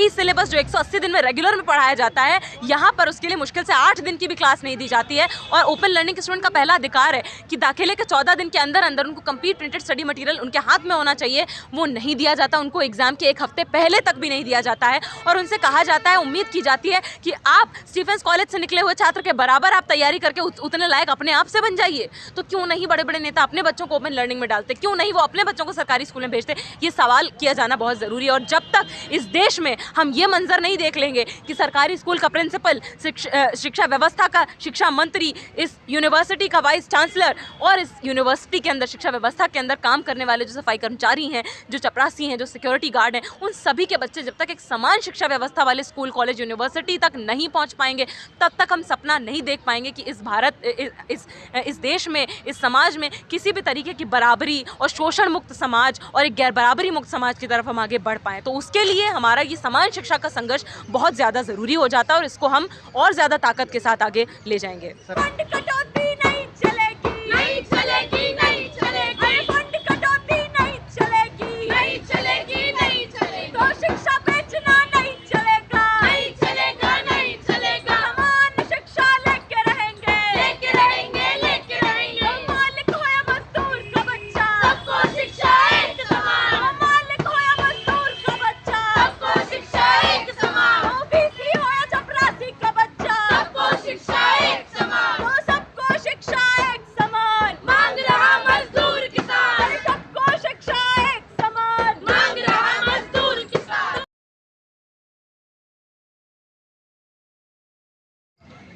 वही सिलेबस जो 180 दिन में रेगुलर में पढ़ाया जाता है, यहाँ पर उसके लिए मुश्किल से 8 दिन की भी क्लास नहीं दी जाती है। और ओपन लर्निंग स्टूडेंट का पहला अधिकार है कि दाखिले के 14 दिन के अंदर अंदर उनको कंप्लीट प्रिंटेड स्टडी मटेरियल उनके हाथ में होना चाहिए, वो नहीं दिया जाता। उनको एग्जाम के 1 हफ्ते पहले तक भी नहीं दिया जाता है और उनसे कहा जाता है, उम्मीद की जाती है कि आप स्टीफेंस कॉलेज से निकले हुए छात्र के बराबर आप तैयारी करके उतने लायक अपने आप से बन जाइए। तो क्यों नहीं बड़े बड़े नेता अपने बच्चों को ओपन लर्निंग में डालते, क्यों नहीं वो अपने बच्चों को सरकारी स्कूल में भेजते? ये सवाल किया जाना बहुत ज़रूरी है। और जब तक इस देश में हम ये मंजर नहीं देख लेंगे कि सरकारी स्कूल का प्रिंसिपल, शिक्षा व्यवस्था का शिक्षा मंत्री, इस यूनिवर्सिटी का वाइस चांसलर और इस यूनिवर्सिटी के अंदर शिक्षा व्यवस्था के अंदर काम करने वाले जो सफाई कर्मचारी हैं, जो चपरासी हैं, जो सिक्योरिटी गार्ड हैं, उन सभी के बच्चे जब तक एक समान शिक्षा व्यवस्था वाले स्कूल, कॉलेज, यूनिवर्सिटी तक नहीं पहुंच पाएंगे, तब तक हम सपना नहीं देख पाएंगे कि इस देश में, इस समाज में किसी भी तरीके की बराबरी और शोषण मुक्त समाज और एक गैर बराबरी मुक्त समाज की तरफ हम आगे बढ़ पाएँ। तो उसके लिए हमारा ये समान शिक्षा का संघर्ष बहुत ज़्यादा ज़रूरी हो जाता है और इसको हम और ज़्यादा ताकत के साथ आगे ले जाएंगे।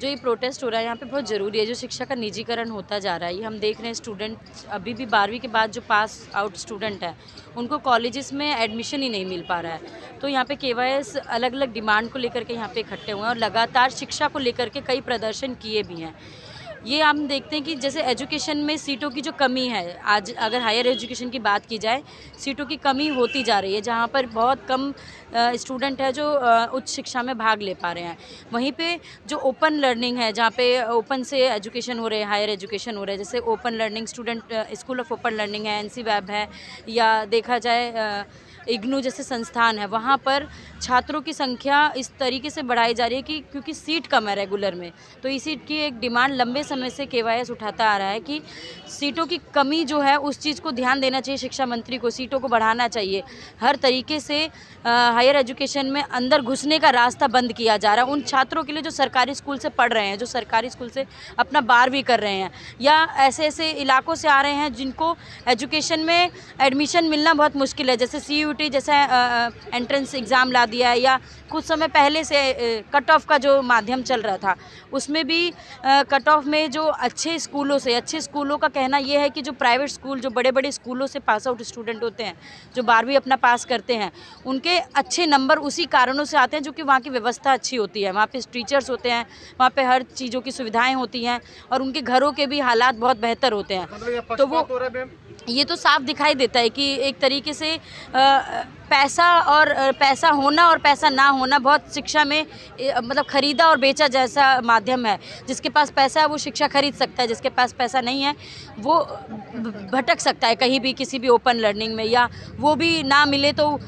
जो ये प्रोटेस्ट हो रहा है यहाँ पे बहुत ज़रूरी है। जो शिक्षा का निजीकरण होता जा रहा है, ये हम देख रहे हैं। स्टूडेंट अभी भी 12वीं के बाद जो पास आउट स्टूडेंट हैं उनको कॉलेजेस में एडमिशन ही नहीं मिल पा रहा है। तो यहाँ पे केवाईएस अलग अलग डिमांड को लेकर के यहाँ पे इकट्ठे हुए हैं और लगातार शिक्षा को लेकर के कई प्रदर्शन किए भी हैं। ये हम देखते हैं कि जैसे एजुकेशन में सीटों की जो कमी है, आज अगर हायर एजुकेशन की बात की जाए, सीटों की कमी होती जा रही है, जहाँ पर बहुत कम स्टूडेंट है जो उच्च शिक्षा में भाग ले पा रहे हैं। वहीं पे जो ओपन लर्निंग है, जहाँ पे ओपन से एजुकेशन हो रहे हैं, हायर एजुकेशन हो रहा है, जैसे open learning student school of open learning है, NC-WAB है, या देखा जाए इग्नू जैसे संस्थान है, वहाँ पर छात्रों की संख्या इस तरीके से बढ़ाई जा रही है कि क्योंकि सीट कम है रेगुलर में, तो इस सीट की एक डिमांड लंबे समय से केवाईएस उठाता आ रहा है कि सीटों की कमी जो है उस चीज़ को ध्यान देना चाहिए। शिक्षा मंत्री को सीटों को बढ़ाना चाहिए। हर तरीके से हायर एजुकेशन में अंदर घुसने का रास्ता बंद किया जा रहा है उन छात्रों के लिए जो सरकारी स्कूल से पढ़ रहे हैं, जो सरकारी स्कूल से अपना 12वीं कर रहे हैं, या ऐसे ऐसे इलाकों से आ रहे हैं जिनको एजुकेशन में एडमिशन मिलना बहुत मुश्किल है, जैसे CUT जैसा एंट्रेंस एग्ज़ाम ला दिया है, या कुछ समय पहले से कट ऑफ का जो माध्यम चल रहा था उसमें भी कट ऑफ में जो अच्छे स्कूलों का कहना यह है कि जो प्राइवेट स्कूल, जो बड़े बड़े स्कूलों से पास आउट स्टूडेंट होते हैं, जो 12वीं अपना पास करते हैं, उनके अच्छे नंबर उसी कारणों से आते हैं जो कि वहाँ की व्यवस्था अच्छी होती है, वहाँ पे टीचर्स होते हैं, वहाँ पे हर चीज़ों की सुविधाएँ होती हैं और उनके घरों के भी हालात बहुत बेहतर होते हैं। तो वो ये तो साफ दिखाई देता है कि एक तरीके से पैसा होना और पैसा ना होना बहुत शिक्षा में मतलब खरीदा और बेचा जैसा माध्यम है। जिसके पास पैसा है वो शिक्षा खरीद सकता है, जिसके पास पैसा नहीं है वो भटक सकता है कहीं भी किसी भी ओपन लर्निंग में, या वो भी ना मिले तो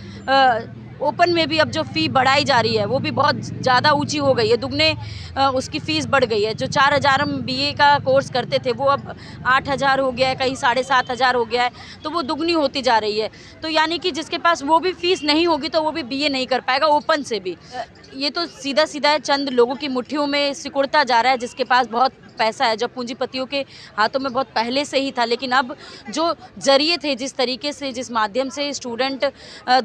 ओपन में भी अब जो फ़ी बढ़ाई जा रही है वो भी बहुत ज़्यादा ऊंची हो गई है, दुगने उसकी फ़ीस बढ़ गई है। जो 4,000 हम BA का कोर्स करते थे वो अब 8,000 हो गया है, कहीं 7,500 हो गया है, तो वो दुगनी होती जा रही है। तो यानी कि जिसके पास वो भी फ़ीस नहीं होगी तो वो भी BA नहीं कर पाएगा ओपन से भी। ये तो सीधा सीधा चंद लोगों की मुट्ठियों में सिकुड़ता जा रहा है जिसके पास बहुत पैसा है, जब पूंजीपतियों के हाथों में बहुत पहले से ही था। लेकिन अब जो जरिए थे, जिस तरीके से, जिस माध्यम से स्टूडेंट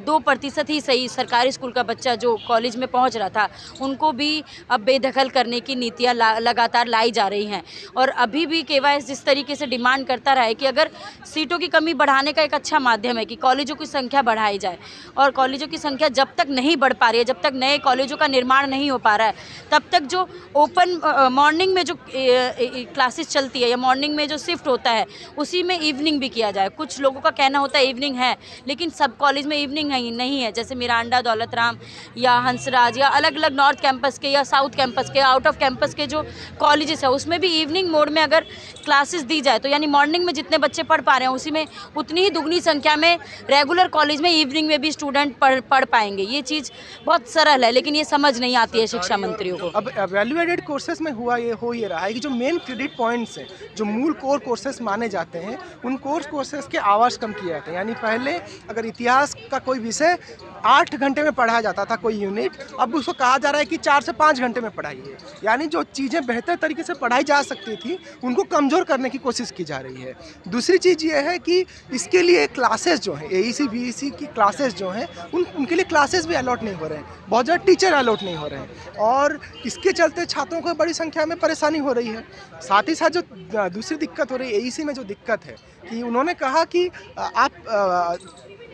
2% ही सही सरकारी स्कूल का बच्चा जो कॉलेज में पहुंच रहा था, उनको भी अब बेदखल करने की नीतियां लगातार लाई जा रही हैं। और अभी भी केवाईएस जिस तरीके से डिमांड करता रहा है कि अगर सीटों की कमी बढ़ाने का एक अच्छा माध्यम है कि कॉलेजों की संख्या बढ़ाई जाए, और कॉलेजों की संख्या जब तक नहीं बढ़ पा रही है, जब तक नए कॉलेजों कॉलेजों का निर्माण नहीं हो पा रहा है, तब तक जो ओपन मॉर्निंग में जो क्लासेस चलती है या मॉर्निंग में जो शिफ्ट होता है उसी में इवनिंग भी किया जाए। कुछ लोगों का कहना होता है इवनिंग है, लेकिन सब कॉलेज में इवनिंग नहीं है। जैसे मिरांडा, दौलत राम या हंसराज या अलग अलग नॉर्थ कैंपस के या साउथ कैंपस के, आउट ऑफ कैंपस के जो कॉलेजेस है उसमें भी इवनिंग मोड में अगर क्लासेस दी जाए तो यानी मॉर्निंग में जितने बच्चे पढ़ पा रहे हैं उसी में उतनी ही दुगनी संख्या में रेगुलर कॉलेज में इवनिंग में भी स्टूडेंट पढ़ पाएंगे। ये चीज़ बहुत सरल है, लेकिन ये समझ नहीं आती है शिक्षा मंत्रियों को। अब वैल्यू एडेड कोर्सेज में हो ये रहा है कि जो मेन क्रेडिट पॉइंट्स हैं, जो मूल कोर कोर्सेज माने जाते हैं, उन कोर्सेज के आवर्स कम किए जाते हैं। यानी पहले अगर इतिहास का कोई विषय 8 घंटे में पढ़ाया जाता था कोई यूनिट, अब उसको कहा जा रहा है कि 4 से 5 घंटे में पढ़ाइए। यानी जो चीज़ें बेहतर तरीके से पढ़ाई जा सकती थी उनको कमज़ोर करने की कोशिश की जा रही है। दूसरी चीज़ ये है कि इसके लिए क्लासेस जो हैं, AEC BEC की क्लासेस जो हैं उनके लिए क्लासेस भी अलॉट नहीं हो रहे हैं, बहुत ज़्यादा टीचर अलॉट नहीं हो रहे हैं, और इसके चलते छात्रों को बड़ी संख्या में परेशानी हो रही है। साथ ही साथ जो दूसरी दिक्कत हो रही है AEC में, जो दिक्कत है कि उन्होंने कहा कि आप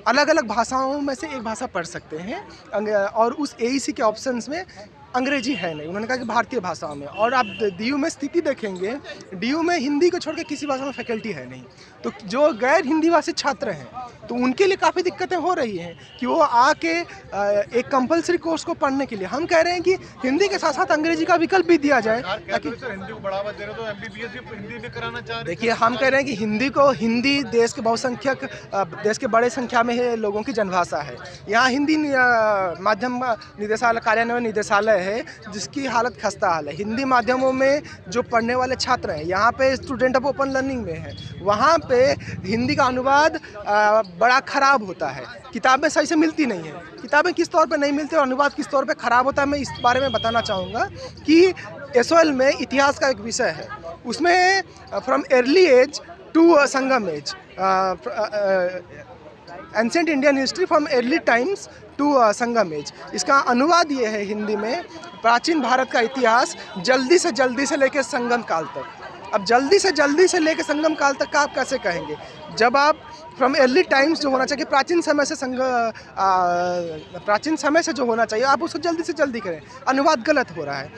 अलग अलग भाषाओं में से एक भाषा पढ़ सकते हैं, और उस AEC के ऑप्शंस में अंग्रेजी है नहीं। उन्होंने कहा कि भारतीय भाषाओं में, और आप DU में स्थिति देखेंगे, DU में हिंदी को छोड़ के किसी भाषा में फैकल्टी है नहीं। तो जो गैर हिंदी भाषी छात्र हैं तो उनके लिए काफ़ी दिक्कतें हो रही हैं कि वो आके एक कंपलसरी कोर्स को पढ़ने के लिए, हम कह रहे हैं कि हिंदी के साथ साथ अंग्रेजी का विकल्प भी दिया जाए ताकि हिंदी को बढ़ावा दे रहे हो तो MBBS भी हिंदी में कराना चाह रहे हैं। देखिए, हम कह रहे हैं कि हिंदी देश के बहुसंख्यक, देश के बड़े संख्या में लोगों की जनभाषा है। यहाँ हिंदी माध्यम निदेशालय, कार्यान्वयन निदेशालय है जिसकी हालत खस्ता हाल है। हिंदी माध्यमों में जो पढ़ने वाले छात्र हैं, यहाँ पे स्टूडेंट ऑफ ओपन लर्निंग में है, वहाँ पे हिंदी का अनुवाद बड़ा ख़राब होता है, किताबें सही से मिलती नहीं है। किताबें किस तौर पे नहीं मिलती और अनुवाद किस तौर पे ख़राब होता है, मैं इस बारे में बताना चाहूँगा कि SOL में इतिहास का एक विषय है, उसमें from early age to Sangam age, ancient Indian history from early times to Sangam age, इसका अनुवाद ये है हिंदी में, प्राचीन भारत का इतिहास जल्दी से लेकर संगम काल तक। अब जल्दी से लेकर संगम काल तक का आप कैसे कहेंगे, जब आप फ्रॉम अर्ली टाइम्स जो होना चाहिए, प्राचीन समय से जो होना चाहिए, आप उसको जल्दी से जल्दी करें। अनुवाद गलत हो रहा है,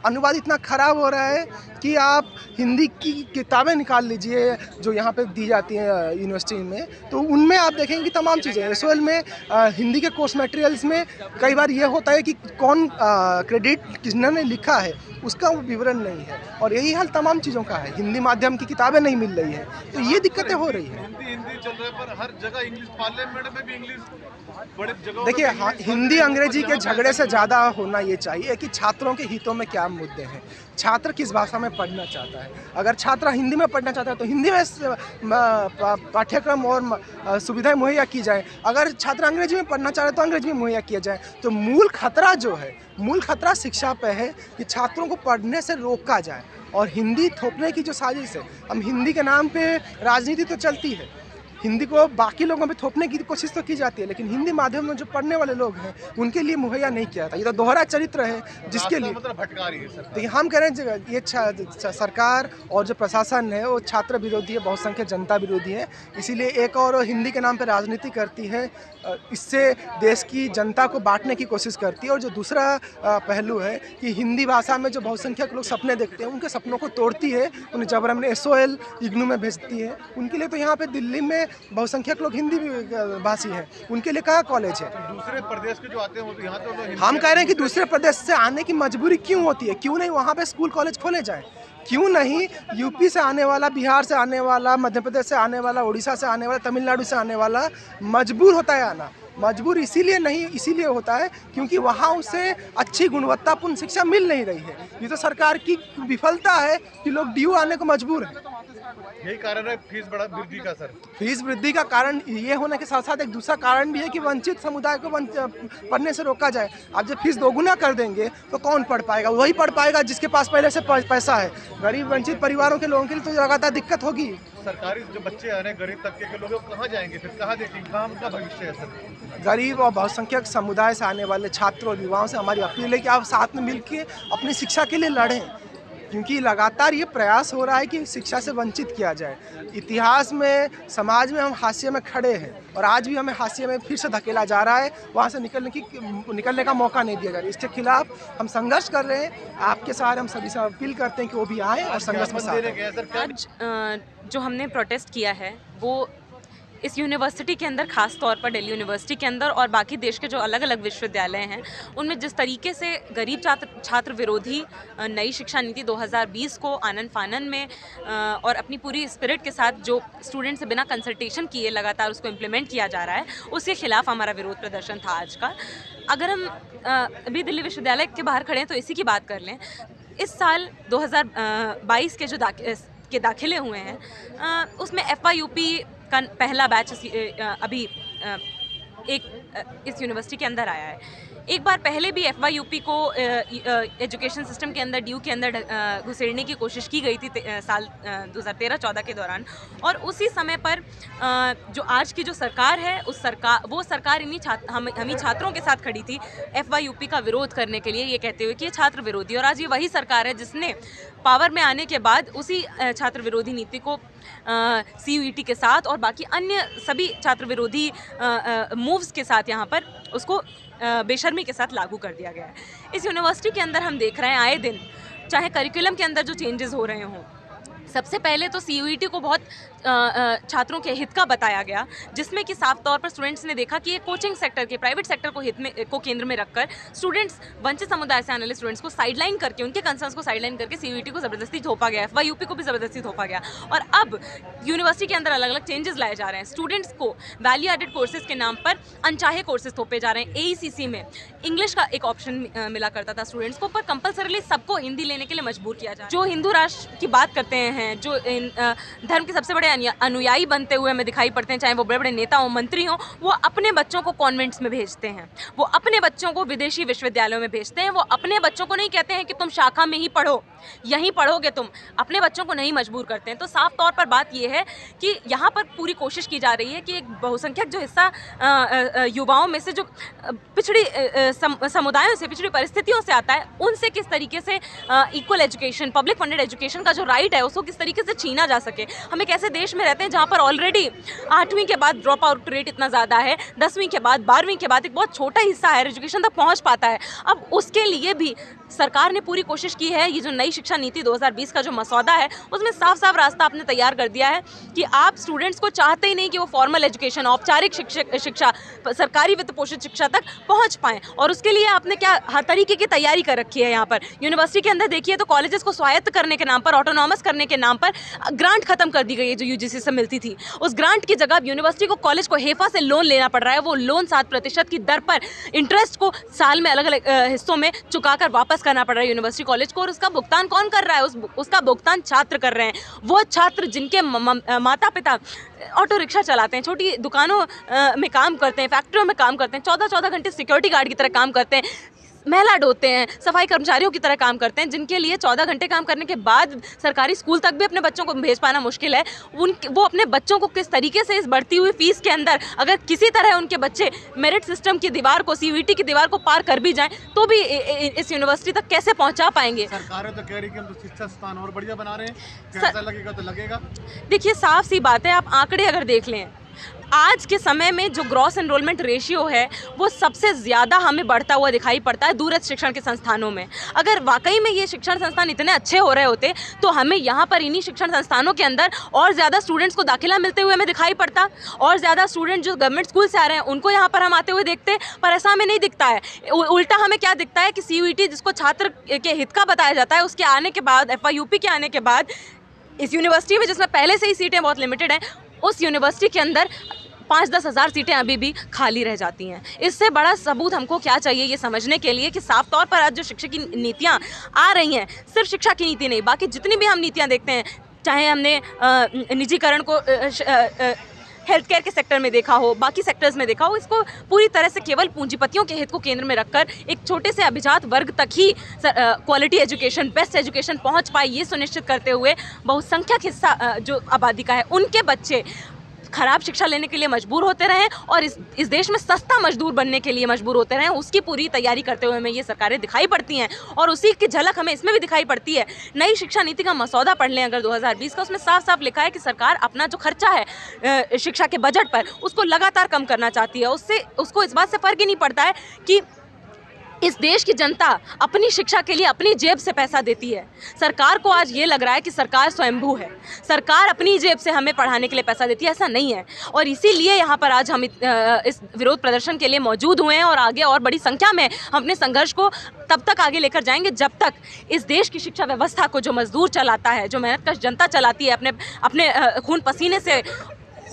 अनुवाद इतना ख़राब हो रहा है कि आप हिंदी की किताबें निकाल लीजिए जो यहाँ पे दी जाती हैं यूनिवर्सिटी में, तो उनमें आप देखेंगे कि तमाम चीज़ें SOL में हिंदी के कोर्स मटेरियल्स में कई बार ये होता है कि कौन क्रेडिट किसने लिखा है उसका विवरण नहीं है, और यही हाल तमाम चीज़ों का है। हिंदी माध्यम की किताबें नहीं मिल रही हैं, तो ये दिक्कतें हो रही हैं। हिंदी चल रहा है पर हर जगह इंग्लिश, पार्लियामेंट में भी इंग्लिश बड़े जगहों। देखिए, हिंदी अंग्रेजी के झगड़े से ज़्यादा होना ये चाहिए कि छात्रों के हितों में क्या मुद्दे हैं, छात्र किस भाषा में पढ़ना चाहता है। अगर छात्र हिंदी में पढ़ना चाहता है तो हिंदी में पाठ्यक्रम और सुविधाएं मुहैया की जाए, अगर छात्र अंग्रेजी में पढ़ना चाह रहे तो अंग्रेजी में मुहैया किया जाए। तो मूल खतरा शिक्षा पे है कि छात्रों को पढ़ने से रोका जाए, और हिंदी थोपने की जो साजिश है, हम हिंदी के नाम पे राजनीति तो चलती है, हिंदी को बाकी लोगों पे थोपने की कोशिश तो की जाती है, लेकिन हिंदी माध्यम में जो पढ़ने वाले लोग हैं उनके लिए मुहैया नहीं किया जाता। ये तो दोहरा चरित्र है जिसके लिए मतलब भटका रही है सर। देखिए, हम कह रहे हैं ये सरकार और जो प्रशासन है वो छात्र विरोधी है, बहुसंख्यक जनता विरोधी है, इसीलिए एक और हिंदी के नाम पर राजनीति करती है, इससे देश की जनता को बांटने की कोशिश करती है। और जो दूसरा पहलू है कि हिंदी भाषा में जो बहुसंख्यक लोग सपने देखते हैं उनके सपनों को तोड़ती है, उन्हें जबरन SOL इग्नू में भेजती है। उनके लिए तो यहाँ पे दिल्ली में बहुसंख्यक लोग हिंदी भाषी हैं, उनके लिए कहाँ कॉलेज है। दूसरे प्रदेश के जो आते हैं वो तो यहाँ तो हम कह रहे हैं कि दूसरे प्रदेश से आने की मजबूरी क्यों होती है, क्यों नहीं वहाँ पे स्कूल कॉलेज खोले जाएं, क्यों नहीं यूपी से आने वाला, बिहार से आने वाला, मध्य प्रदेश से आने वाला, उड़ीसा से आने वाला, तमिलनाडु से आने वाला मजबूर होता है आना। मजबूर इसीलिए होता है क्योंकि वहाँ उसे अच्छी गुणवत्तापूर्ण शिक्षा मिल नहीं रही है। ये तो सरकार की विफलता है कि लोग DU आने को मजबूर हैं। यही कारण है फीस वृद्धि का सर। फीस वृद्धि का कारण ये होने के साथ साथ एक दूसरा कारण भी है कि वंचित समुदाय को पढ़ने से रोका जाए। आप जब फीस दोगुना कर देंगे तो कौन पढ़ पाएगा? वही पढ़ पाएगा जिसके पास पहले से पैसा है। गरीब वंचित परिवारों के लोगों के लिए तो लगातार दिक्कत होगी। सरकारी जो बच्चे आ रहे हैं गरीब तबके के लोग कहाँ जाएंगे फिर, कहाँ देखेंगे, कहाँ उनका भविष्य है सर? गरीब और बहुसंख्यक समुदाय से आने वाले छात्रों और युवाओं से हमारी अपील है कि आप साथ में मिलकर अपनी शिक्षा के लिए लड़ें। क्योंकि लगातार ये प्रयास हो रहा है कि शिक्षा से वंचित किया जाए। इतिहास में, समाज में हम हाशिए में खड़े हैं और आज भी हमें हाशिए में फिर से धकेला जा रहा है, वहाँ से निकलने का मौका नहीं दिया जा रहा है। इसके खिलाफ हम संघर्ष कर रहे हैं। आपके सहारे हम सभी से अपील करते हैं कि वो भी आएँ और संघर्ष में साथ दें। आज जो हमने प्रोटेस्ट किया है वो इस यूनिवर्सिटी के अंदर, ख़ास तौर पर दिल्ली यूनिवर्सिटी के अंदर और बाकी देश के जो अलग अलग विश्वविद्यालय हैं उनमें जिस तरीके से गरीब छात्र विरोधी नई शिक्षा नीति 2020 को आनन फानन में और अपनी पूरी स्पिरिट के साथ जो स्टूडेंट से बिना कंसल्टेशन किए लगातार उसको इम्प्लीमेंट किया जा रहा है, उसके खिलाफ हमारा विरोध प्रदर्शन था आज का। अगर हम अभी दिल्ली विश्वविद्यालय के बाहर खड़े हैं तो इसी की बात कर लें। इस साल 2022 के जो दाखिले हुए हैं उसमें FYUP का पहला बैच अभी इस यूनिवर्सिटी के अंदर आया है। एक बार पहले भी FYUP को एजुकेशन सिस्टम के अंदर, ड्यू के अंदर घुसेड़ने की कोशिश की गई थी साल 2013-14 के दौरान, और उसी समय पर जो आज की जो सरकार है वो सरकार हम ही छात्रों के साथ खड़ी थी FYUP का विरोध करने के लिए, ये कहते हुए कि ये छात्र विरोधी। और आज ये वही सरकार है जिसने पावर में आने के बाद उसी छात्र विरोधी नीति को CUET के साथ और बाकी अन्य सभी छात्र विरोधी मूव्स के साथ यहाँ पर उसको बेशर्मी के साथ लागू कर दिया गया है। इस यूनिवर्सिटी के अंदर हम देख रहे हैं आए दिन, चाहे करिकुलम के अंदर जो चेंजेस हो रहे हों, सबसे पहले तो CUET को बहुत छात्रों के हित का बताया गया, जिसमें कि साफ तौर पर स्टूडेंट्स ने देखा कि ये कोचिंग सेक्टर के, प्राइवेट सेक्टर को केंद्र में रखकर स्टूडेंट्स, वंचित समुदाय से आने वाले स्टूडेंट्स को साइडलाइन करके, उनके कंसर्न्स को साइडलाइन करके CUET को ज़बरदस्ती थोपा गया, FYUP को भी ज़बरदस्ती थोपा गया। और अब यूनिवर्सिटी के अंदर अलग अलग चेंजेस लाए जा रहे हैं। स्टूडेंट्स को वैल्यू एडेड कोर्सेज के नाम पर अनचाहे कोर्सेज थोपे जा रहे हैं। AECC में इंग्लिश का एक ऑप्शन मिला करता था स्टूडेंट्स को, पर कंपलसरीली सबको हिंदी लेने के लिए मजबूर किया जा रहा है। जो हिंदू राष्ट्र की बात करते हैं, जो धर्म के सबसे बड़े अनुयायी बनते हुए हमें दिखाई पड़ते हैं, चाहे वो बड़े बड़े नेता हों, मंत्री हों, वो अपने बच्चों को कॉन्वेंट्स में भेजते हैं, वो अपने बच्चों को विदेशी विश्वविद्यालयों में भेजते हैं। वो अपने बच्चों को नहीं कहते हैं कि तुम शाखा में ही पढ़ो, यहीं पढ़ोगे तुम, अपने बच्चों को नहीं मजबूर करते हैं। तो साफ तौर पर बात यह है कि यहाँ पर पूरी कोशिश की जा रही है कि एक बहुसंख्यक जो हिस्सा युवाओं में से, जो पिछड़ी समुदायों से, पिछड़ी परिस्थितियों से आता है, उनसे किस तरीके से equal education, public funded education का जो राइट है उसको किस तरीके से छीना जा सके। हम एक ऐसे देश में रहते हैं जहाँ पर ऑलरेडी 8वीं के बाद ड्रॉप आउट रेट इतना ज़्यादा है, 10वीं के बाद, 12वीं के बाद एक बहुत छोटा हिस्सा हायर एजुकेशन तक पहुँच पाता है। अब उसके लिए भी सरकार ने पूरी कोशिश की है। ये जो नई शिक्षा नीति 2020 का जो मसौदा है उसमें साफ साफ रास्ता आपने तैयार कर दिया है कि आप स्टूडेंट्स को चाहते ही नहीं कि वो फॉर्मल एजुकेशन, औपचारिक शिक्षा, सरकारी वित्त पोषित शिक्षा तक पहुंच पाएं, और उसके लिए आपने क्या हर तरीके की तैयारी कर रखी है। यहाँ पर यूनिवर्सिटी के अंदर देखिए तो कॉलेजेस को स्वायत्त करने के नाम पर, ऑटोनॉमस करने के नाम पर ग्रांट खत्म कर दी गई है जो UGC से मिलती थी। उस ग्रांट की जगह यूनिवर्सिटी को, कॉलेज को हेफा से लोन लेना पड़ रहा है। वो लोन 7% की दर पर इंटरेस्ट को साल में अलग अलग हिस्सों में चुकाकर वापस करना पड़ रहा है यूनिवर्सिटी कॉलेज को, और उसका भुगतान कौन कर रहा है? उसका भुगतान छात्र कर रहे हैं। वो छात्र जिनके माता पिता ऑटो रिक्शा चलाते हैं, छोटी दुकानों में काम करते हैं, फैक्ट्रियों में काम करते हैं, 14-14 घंटे सिक्योरिटी गार्ड की तरह काम करते हैं, महिला ढोते हैं, सफाई कर्मचारियों की तरह काम करते हैं, जिनके लिए 14 घंटे काम करने के बाद सरकारी स्कूल तक भी अपने बच्चों को भेज पाना मुश्किल है। वो अपने बच्चों को किस तरीके से इस बढ़ती हुई फीस के अंदर, अगर किसी तरह उनके बच्चे मेरिट सिस्टम की दीवार को, CUET की दीवार को पार कर भी जाएं, तो भी इस यूनिवर्सिटी तक कैसे पहुंचा पाएंगे? सरकारें तो कह रही कि हम तो शिक्षा स्थान और बढ़िया बना रहे हैं, कैसा लगेगा तो लगेगा। देखिए, साफ सी बात है, आप आंकड़े अगर देख लें, आज के समय में जो ग्रॉस एनरोलमेंट रेशियो है वो सबसे ज़्यादा हमें बढ़ता हुआ दिखाई पड़ता है दूरस्थ शिक्षण के संस्थानों में। अगर वाकई में ये शिक्षण संस्थान इतने अच्छे हो रहे होते तो हमें यहाँ पर इन्हीं शिक्षण संस्थानों के अंदर और ज़्यादा स्टूडेंट्स को दाखिला मिलते हुए हमें दिखाई पड़ता, और ज़्यादा स्टूडेंट जो गवर्नमेंट स्कूल से आ रहे हैं उनको यहाँ पर हम आते हुए देखते, पर ऐसा हमें नहीं दिखता है। उल्टा हमें क्या दिखता है कि CUET जिसको छात्र के हित का बताया जाता है, उसके आने के बाद, FYUP के आने के बाद, इस यूनिवर्सिटी में जिसमें पहले से ही सीटें बहुत लिमिटेड हैं, उस यूनिवर्सिटी के अंदर 5-10 हज़ार सीटें अभी भी खाली रह जाती हैं। इससे बड़ा सबूत हमको क्या चाहिए ये समझने के लिए कि साफ तौर पर आज जो शिक्षा की नीतियाँ आ रही हैं, सिर्फ शिक्षा की नीति नहीं, बाकी जितनी भी हम नीतियाँ देखते हैं, चाहे हमने निजीकरण को हेल्थ केयर के सेक्टर में देखा हो, बाकी सेक्टर्स में देखा हो, इसको पूरी तरह से केवल पूंजीपतियों के हित को केंद्र में रखकर एक छोटे से अभिजात वर्ग तक ही क्वालिटी एजुकेशन, बेस्ट एजुकेशन पहुंच पाए, ये सुनिश्चित करते हुए बहुसंख्यक हिस्सा जो आबादी का है, उनके बच्चे खराब शिक्षा लेने के लिए मजबूर होते रहें और इस देश में सस्ता मजदूर बनने के लिए मजबूर होते रहें, उसकी पूरी तैयारी करते हुए हमें ये सरकारें दिखाई पड़ती हैं। और उसी की झलक हमें इसमें भी दिखाई पड़ती है। नई शिक्षा नीति का मसौदा पढ़ लें अगर 2020 का, उसमें साफ साफ लिखा है कि सरकार अपना जो खर्चा है शिक्षा के बजट पर, उसको लगातार कम करना चाहती है। उसको इस बात से फर्क ही नहीं पड़ता है कि इस देश की जनता अपनी शिक्षा के लिए अपनी जेब से पैसा देती है। सरकार को आज ये लग रहा है कि सरकार स्वयंभू है, सरकार अपनी जेब से हमें पढ़ाने के लिए पैसा देती है, ऐसा नहीं है। और इसीलिए यहाँ पर आज हम इस विरोध प्रदर्शन के लिए मौजूद हुए हैं और आगे और बड़ी संख्या में हम अपने संघर्ष को तब तक आगे लेकर जाएंगे जब तक इस देश की शिक्षा व्यवस्था को जो मजदूर चलाता है, जो मेहनतकश जनता चलाती है अपने खून पसीने से,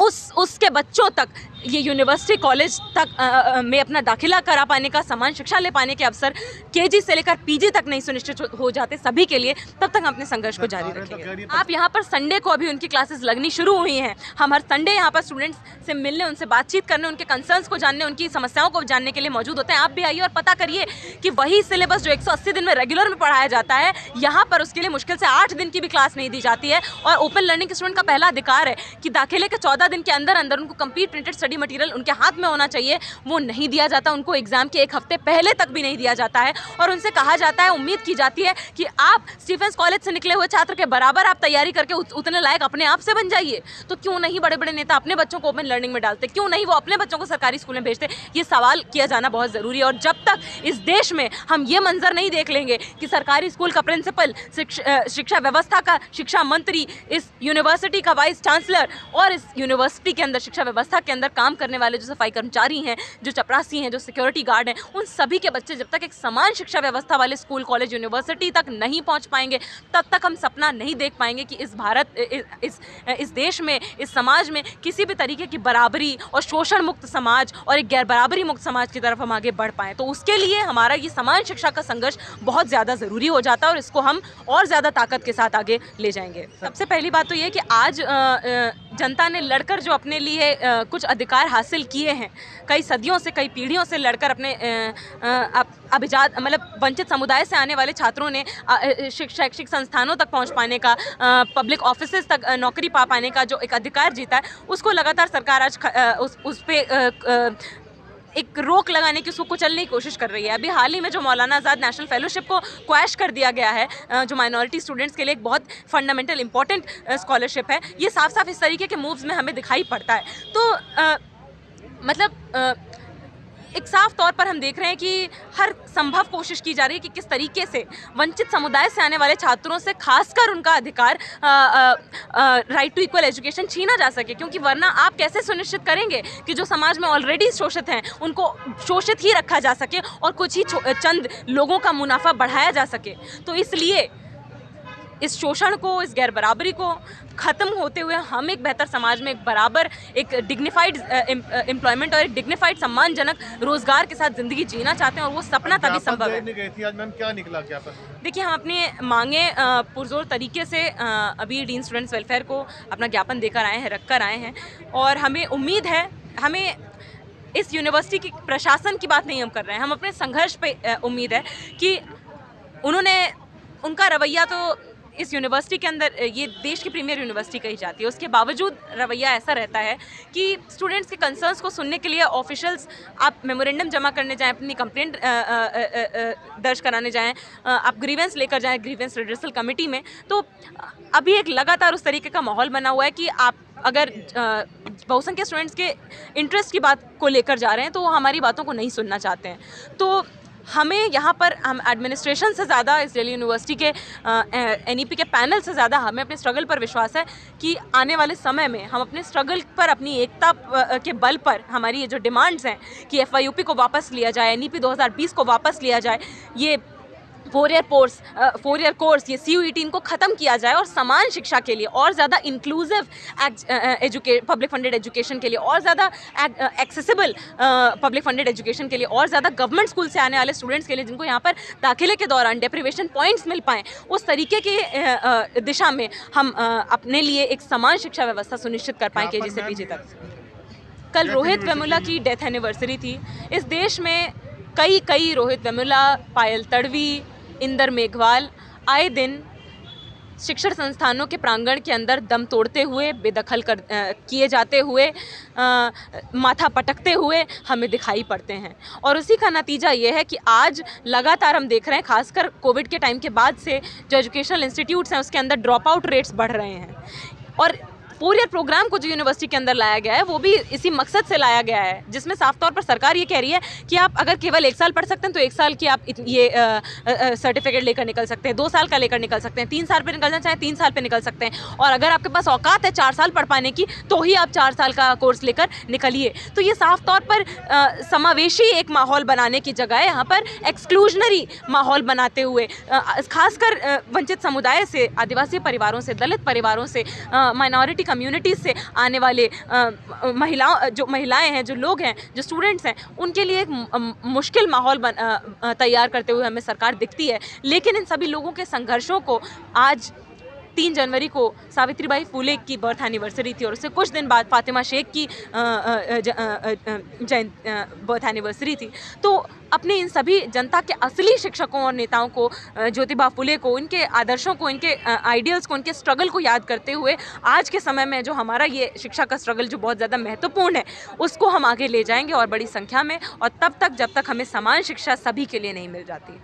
उसके बच्चों तक ये यूनिवर्सिटी कॉलेज तक में अपना दाखिला करा पाने का, समान शिक्षा ले पाने के अवसर केजी से लेकर पीजी तक नहीं सुनिश्चित हो जाते सभी के लिए, तब तक हम अपने संघर्ष को जारी रखेंगे। आप यहाँ पर संडे को अभी उनकी क्लासेस लगनी शुरू हुई हैं। हम हर संडे यहाँ पर स्टूडेंट्स से मिलने, उनसे बातचीत करने, उनके कंसर्न्स को जानने, उनकी समस्याओं को जानने के लिए मौजूद होते हैं। आप भी आइए और पता करिए कि वही सिलेबस जो 180 दिन में रेगुलर में पढ़ाया जाता है, यहाँ पर उसके लिए मुश्किल से 8 दिन की भी क्लास नहीं दी जाती है। और ओपन लर्निंग स्टूडेंट का पहला अधिकार है कि दाखिले के 14 दिन के अंदर अंदर उनको कंप्लीट प्रिंटेड स्टडी मटेरियल उनके हाथ में होना चाहिए, वो नहीं दिया जाता। उनको एग्जाम के 1 हफ्ते पहले तक भी नहीं दिया जाता है और उनसे कहा जाता है, उम्मीद की जाती है कि आप स्टीफेंस कॉलेज से निकले हुए छात्र के बराबर आप तैयारी करके उतने लायक अपने आप से बन जाइए। तो क्यों नहीं बड़े बड़े नेता अपने बच्चों को ओपन लर्निंग में डालते, क्यों नहीं वो अपने बच्चों को सरकारी स्कूल में भेजते? ये सवाल किया जाना बहुत ज़रूरी है। और जब तक इस देश में हम ये मंजर नहीं देख लेंगे कि सरकारी स्कूल का प्रिंसिपल, शिक्षा व्यवस्था का शिक्षा मंत्री, इस यूनिवर्सिटी का वाइस चांसलर और इस यूनिवर्सिटी के अंदर शिक्षा व्यवस्था के अंदर काम करने वाले जो सफाई कर्मचारी हैं, जो चपरासी हैं, जो सिक्योरिटी गार्ड हैं, उन सभी के बच्चे जब तक एक समान शिक्षा व्यवस्था वाले स्कूल, कॉलेज, यूनिवर्सिटी तक नहीं पहुंच पाएंगे, तब तक हम सपना नहीं देख पाएंगे कि इस देश में, इस समाज में किसी भी तरीके की बराबरी और शोषण मुक्त समाज और एक गैर बराबरी मुक्त समाज की तरफ हम आगे बढ़ पाएँ। तो उसके लिए हमारा ये समान शिक्षा का संघर्ष बहुत ज़्यादा ज़रूरी हो जाता है और इसको हम और ज़्यादा ताकत के साथ आगे ले जाएंगे। सबसे पहली बात तो ये कि आज जनता ने लड़कर जो अपने लिए कुछ अधिकार हासिल किए हैं, कई सदियों से, कई पीढ़ियों से लड़कर अपने अभिजात मतलब वंचित समुदाय से आने वाले छात्रों ने शैक्षिक संस्थानों तक पहुंच पाने का, पब्लिक ऑफिसेज तक नौकरी पा पाने का जो एक अधिकार जीता है, उसको लगातार सरकार आज उस पर एक रोक लगाने की, उसको कुचलने की कोशिश कर रही है। अभी हाल ही में जो मौलाना आज़ाद नेशनल फेलोशिप को क्वैश कर दिया गया है, जो माइनॉरिटी स्टूडेंट्स के लिए एक बहुत फंडामेंटल इंपॉर्टेंट स्कॉलरशिप है, ये साफ साफ इस तरीके के मूव्स में हमें दिखाई पड़ता है। तो एक साफ तौर पर हम देख रहे हैं कि हर संभव कोशिश की जा रही है कि किस तरीके से वंचित समुदाय से आने वाले छात्रों से खासकर उनका अधिकार राइट टू इक्वल एजुकेशन छीना जा सके, क्योंकि वरना आप कैसे सुनिश्चित करेंगे कि जो समाज में ऑलरेडी शोषित हैं उनको शोषित ही रखा जा सके और कुछ ही चंद लोगों का मुनाफा बढ़ाया जा सके। तो इसलिए इस शोषण को, इस गैर बराबरी को ख़त्म होते हुए हम एक बेहतर समाज में एक बराबर, एक डिग्निफाइड एम्प्लॉयमेंट और एक डिग्निफाइड सम्मानजनक रोजगार के साथ ज़िंदगी जीना चाहते हैं और वो सपना तभी संभव है। गई थी आज मैम, क्या निकला ज्ञापन? देखिए, हम अपने मांगे पुरजोर तरीके से अभी डीन स्टूडेंट्स वेलफेयर को अपना ज्ञापन देकर आए हैं, रख कर आए हैं और हमें उम्मीद है, हमें इस यूनिवर्सिटी की प्रशासन की बात नहीं हम कर रहे हैं, हम अपने संघर्ष पे उम्मीद है कि उनका रवैया तो इस यूनिवर्सिटी के अंदर, ये देश की प्रीमियर यूनिवर्सिटी कही जाती है, उसके बावजूद रवैया ऐसा रहता है कि स्टूडेंट्स के कंसर्न्स को सुनने के लिए ऑफिशियल्स, आप मेमोरेंडम जमा करने जाएं, अपनी कंप्लेंट दर्ज कराने जाएं, आप ग्रीवेंस लेकर जाएं ग्रीवेंस रिड्रेसल कमेटी में, तो अभी एक लगातार उस तरीके का माहौल बना हुआ है कि आप अगर बहुसंख्यक स्टूडेंट्स के इंटरेस्ट की बात को लेकर जा रहे हैं तो वो हमारी बातों को नहीं सुनना चाहते हैं। तो हमें यहाँ पर, हम एडमिनिस्ट्रेशन से ज़्यादा, इस दिल्ली यूनिवर्सिटी के NEP के पैनल से ज़्यादा हमें अपने स्ट्रगल पर विश्वास है कि आने वाले समय में हम अपने स्ट्रगल पर, अपनी एकता के बल पर, हमारी ये जो डिमांड्स हैं कि FYUP को वापस लिया जाए, NEP 2020 को वापस लिया जाए, ये 4 ईयर कोर्स, ये CUET इनको ख़त्म किया जाए और समान शिक्षा के लिए और ज़्यादा इंक्लूसिव पब्लिक फंडेड एजुकेशन के लिए और ज़्यादा एक्सेसिबल पब्लिक फंडेड एजुकेशन के लिए और ज़्यादा गवर्नमेंट स्कूल से आने वाले स्टूडेंट्स के लिए, जिनको यहाँ पर दाखिले के दौरान डेप्रिवेशन पॉइंट्स मिल पाएँ, उस तरीके की दिशा में हम अपने लिए एक समान शिक्षा व्यवस्था सुनिश्चित कर पाएँ KG से PG तक। कल रोहित वेमुला की डेथ एनिवर्सरी थी। इस देश में कई रोहित वेमुला, पायल तड़वी, इंदर मेघवाल आए दिन शिक्षण संस्थानों के प्रांगण के अंदर दम तोड़ते हुए, बेदखल किए जाते हुए, माथा पटकते हुए हमें दिखाई पड़ते हैं। और उसी का नतीजा ये है कि आज लगातार हम देख रहे हैं, खासकर कोविड के टाइम के बाद से जो एजुकेशनल इंस्टीट्यूट्स हैं उसके अंदर ड्रॉप आउट रेट्स बढ़ रहे हैं। और 4 ईयर प्रोग्राम को जो यूनिवर्सिटी के अंदर लाया गया है वो भी इसी मकसद से लाया गया है, जिसमें साफ तौर पर सरकार ये कह रही है कि आप अगर केवल 1 साल पढ़ सकते हैं तो 1 साल की आप ये सर्टिफिकेट लेकर निकल सकते हैं, 2 साल का लेकर निकल सकते हैं, 3 साल पे निकलना चाहें 3 साल पे निकल सकते हैं, और अगर आपके पास औकात है 4 साल पढ़ पाने की तो ही आप 4 साल का कोर्स लेकर निकलिए। तो ये साफ तौर पर समावेशी एक माहौल बनाने की जगह यहाँ पर एक्सक्लूजनरी माहौल बनाते हुए खासकर वंचित समुदाय से, आदिवासी परिवारों से, दलित परिवारों से, माइनॉरिटी कम्युनिटीज़ से आने वाले महिलाएं हैं, जो लोग हैं, जो स्टूडेंट्स हैं, उनके लिए एक मुश्किल माहौल तैयार करते हुए हमें सरकार दिखती है। लेकिन इन सभी लोगों के संघर्षों को आज 3 जनवरी को सावित्रीबाई फुले की बर्थ एनिवर्सरी थी और उससे कुछ दिन बाद फातिमा शेख की बर्थ एनिवर्सरी थी। तो अपने इन सभी जनता के असली शिक्षकों और नेताओं को, ज्योतिबा फुले को, इनके आदर्शों को, इनके आइडियल्स को, इनके स्ट्रगल को याद करते हुए आज के समय में जो हमारा ये शिक्षा का स्ट्रगल जो बहुत ज़्यादा महत्वपूर्ण है उसको हम आगे ले जाएंगे और बड़ी संख्या में, और तब तक जब तक हमें समान शिक्षा सभी के लिए नहीं मिल जाती।